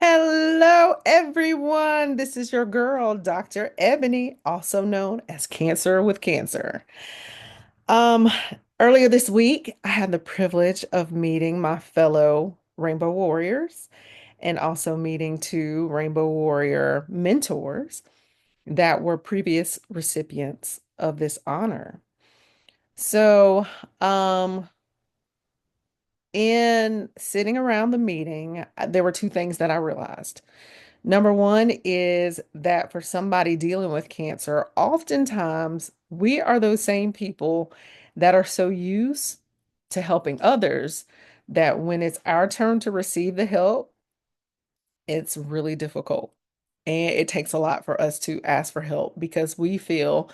Hello, everyone. This is your girl, Dr. Ebony, also known as Cancer with Cancer. Um, Earlier this week, I had the privilege of meeting my fellow Rainbow Warriors and also meeting two Rainbow Warrior mentors that were previous recipients of this honor. So, um, in sitting around the meeting, there were two things that I realized. Number one is that for somebody dealing with cancer, oftentimes we are those same people that are so used to helping others that when it's our turn to receive the help, it's really difficult. And it takes a lot for us to ask for help because we feel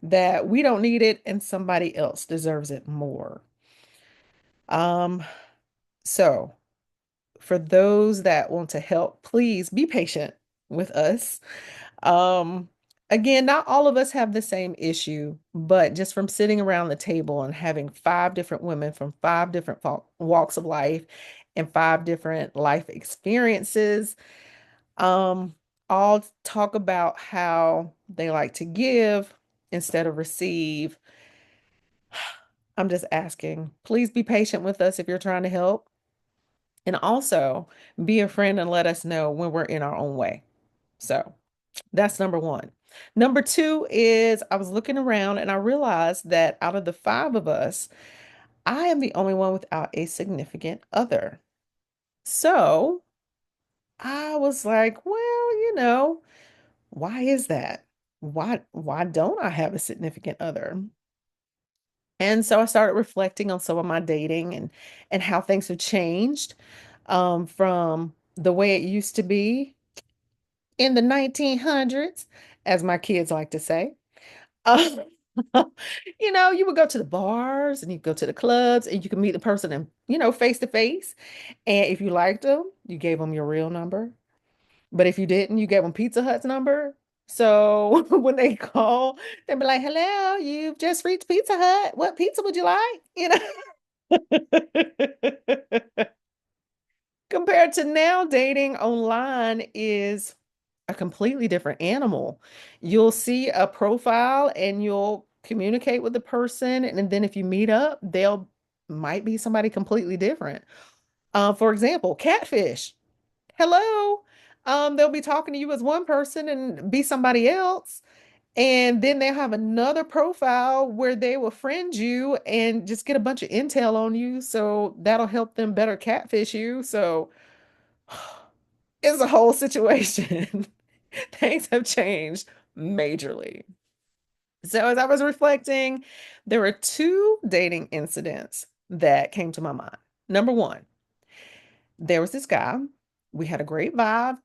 that we don't need it and somebody else deserves it more. Um, so for those that want to help, please be patient with us. Um, Again, not all of us have the same issue, but just from sitting around the table and having five different women from five different walks of life and five different life experiences, um, all talk about how they like to give instead of receive. I'm just asking, please be patient with us if you're trying to help. And also be a friend and let us know when we're in our own way. So that's number one. Number two is I was looking around and I realized that out of the five of us, I am the only one without a significant other. So I was like, well, why is that? Why don't I have a significant other? And so I started reflecting on some of my dating and how things have changed from the way it used to be in the 1900s, as my kids like to say. Uh, you would go to the bars and you go to the clubs and you could meet the person and, face to face. And if you liked them, you gave them your real number. But if you didn't, you gave them Pizza Hut's number. So when they call, they'd be like, hello, you've just reached Pizza Hut. What pizza would you like? Compared to now, dating online is a completely different animal. You'll see a profile and you'll communicate with the person, and then if you meet up, they'll might be somebody completely different. For example, catfish. Hello. They'll be talking to you as one person and be somebody else. And then they'll have another profile where they will friend you and just get a bunch of intel on you. So that'll help them better catfish you. So it's a whole situation. Things have changed majorly. So as I was reflecting, there were two dating incidents that came to my mind. Number one, there was this guy. We had a great vibe.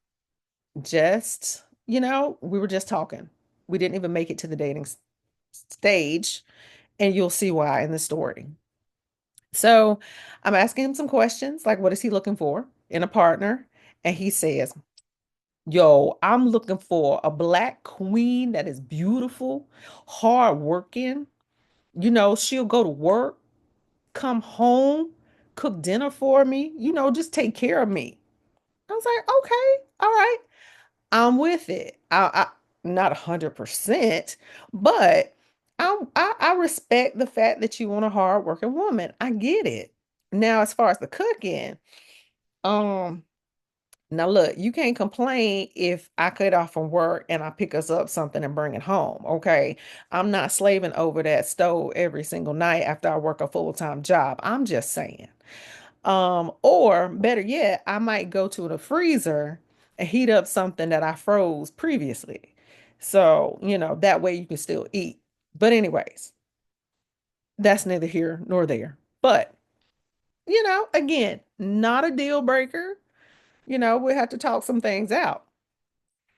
Just, we were just talking. We didn't even make it to the dating stage, and you'll see why in the story. So I'm asking him some questions like, what is he looking for in a partner? And he says, yo, I'm looking for a black queen that is beautiful, hardworking. She'll go to work, come home, cook dinner for me, just take care of me. I was like, okay, all right, I'm with it. I not 100%, but I respect the fact that you want a hardworking woman. I get it. Now, as far as the cooking, um, now look, you can't complain if I get off from work and I pick us up something and bring it home. Okay. I'm not slaving over that stove every single night after I work a full-time job. I'm just saying. Or better yet, I might go to the freezer and heat up something that I froze previously. So, that way you can still eat. But anyways, that's neither here nor there. But, again, not a deal breaker. We have to talk some things out.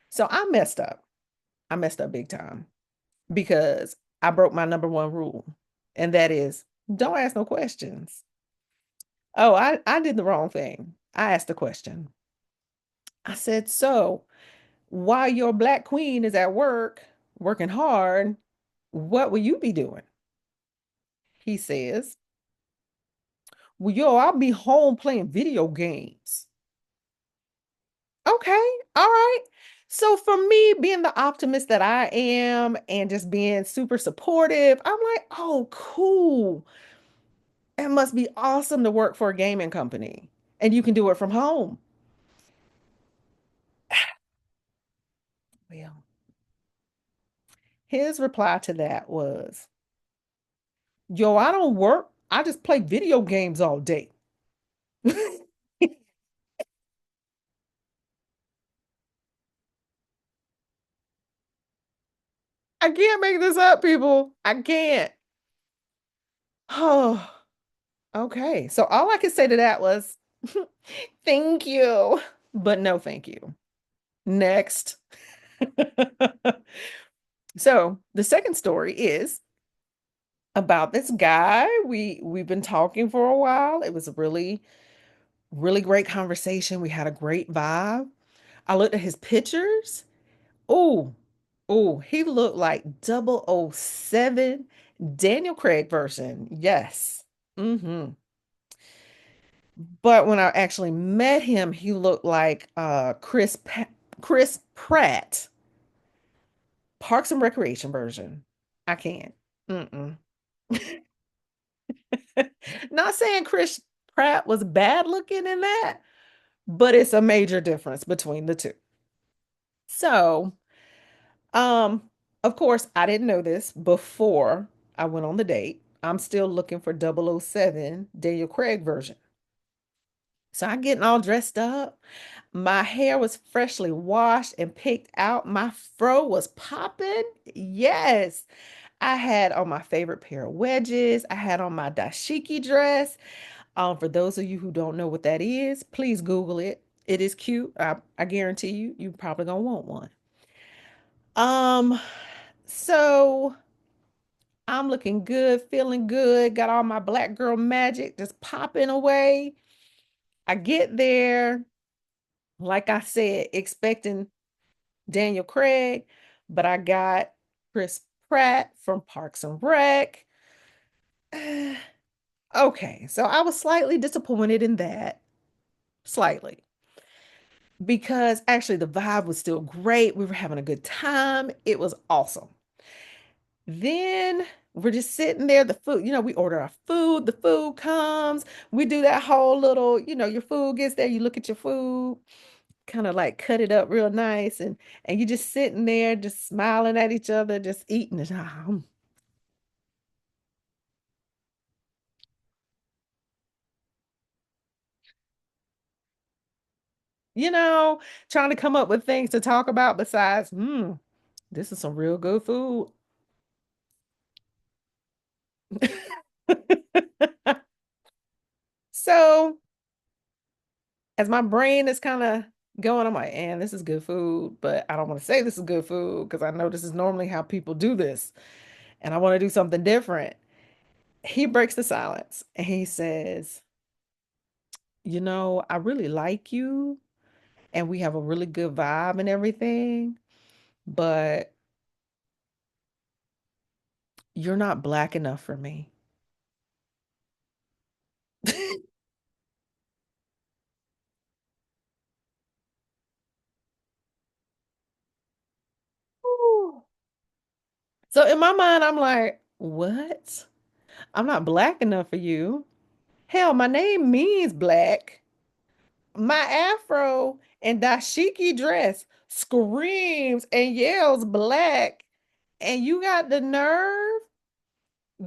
So I messed up. I messed up big time because I broke my number one rule, and that is don't ask no questions. Oh, I did the wrong thing. I asked a question. I said, so while your black queen is at work, working hard, what will you be doing? He says, well, yo, I'll be home playing video games. Okay. All right. So for me, being the optimist that I am and just being super supportive, I'm like, oh, cool. It must be awesome to work for a gaming company and you can do it from home. Well, his reply to that was, yo, I don't work. I just play video games all day. I can't make this up, people. I can't. Oh, okay. So all I could say to that was, thank you, but no, thank you. Next. So the second story is about this guy. We've been talking for a while. It was a really great conversation. We had a great vibe. I looked at his pictures. Oh, oh, he looked like 007 Daniel Craig version. Yes. Hmm. But when I actually met him, he looked like Chris Pratt, Parks and Recreation version. I can't. Mm-mm. Not saying Chris Pratt was bad looking in that, but it's a major difference between the two. So, um, of course, I didn't know this before I went on the date. I'm still looking for 007 Daniel Craig version. So I'm getting all dressed up. My hair was freshly washed and picked out. My fro was popping. Yes. I had on my favorite pair of wedges. I had on my dashiki dress. For those of you who don't know what that is, please Google it. It is cute. I guarantee you probably gonna want one. Um, so I'm looking good, feeling good, got all my black girl magic just popping away. I get there, like I said, expecting Daniel Craig, but I got Chris Pratt from Parks and Rec. Okay, so I was slightly disappointed in that, slightly, because actually the vibe was still great. We were having a good time. It was awesome. Then we're just sitting there. The food, we order our food. The food comes. We do that whole little, your food gets there. You look at your food, kind of like cut it up real nice, and you just sitting there, just smiling at each other, just eating it. You know, trying to come up with things to talk about besides, this is some real good food. So as my brain is kind of going, I'm like, and this is good food, but I don't want to say this is good food because I know this is normally how people do this, and I want to do something different. He breaks the silence and he says, I really like you and we have a really good vibe and everything, but you're not black enough for me. Ooh. So in my mind, I'm like, what? I'm not black enough for you. Hell, my name means black. My afro and dashiki dress screams and yells black. And you got the nerve?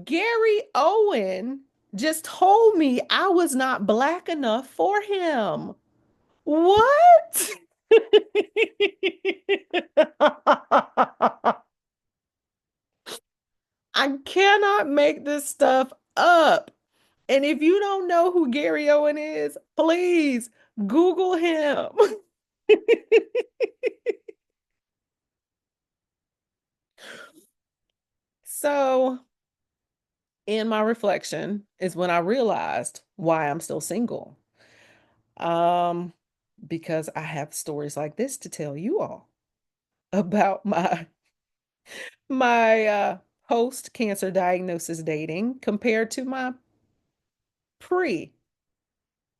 Gary Owen just told me I was not black enough for him. What? I cannot make this stuff up. And if you don't know who Gary Owen is, please Google him. So, in my reflection is when I realized why I'm still single. Um, because I have stories like this to tell you all about my post cancer diagnosis dating compared to my pre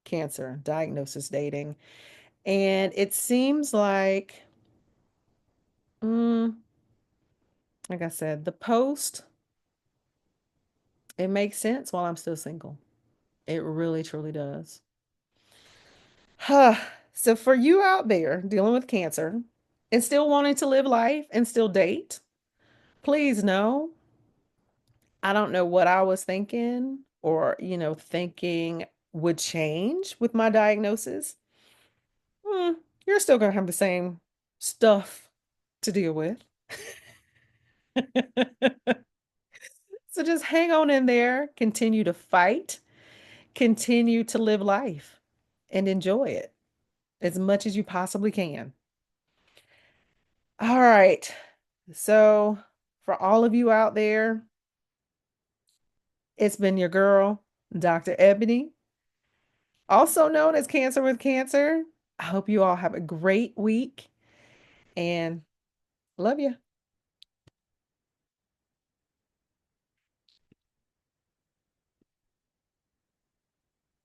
cancer diagnosis dating. And it seems mm, like I said, the post, it makes sense while I'm still single. It really, truly does. So for you out there dealing with cancer and still wanting to live life and still date, please know I don't know what I was thinking or, thinking would change with my diagnosis. Hmm, you're still going to have the same stuff to deal with. So just hang on in there, continue to fight, continue to live life and enjoy it as much as you possibly can. All right. So, for all of you out there, it's been your girl, Dr. Ebony, also known as Cancer with Cancer. I hope you all have a great week and love you.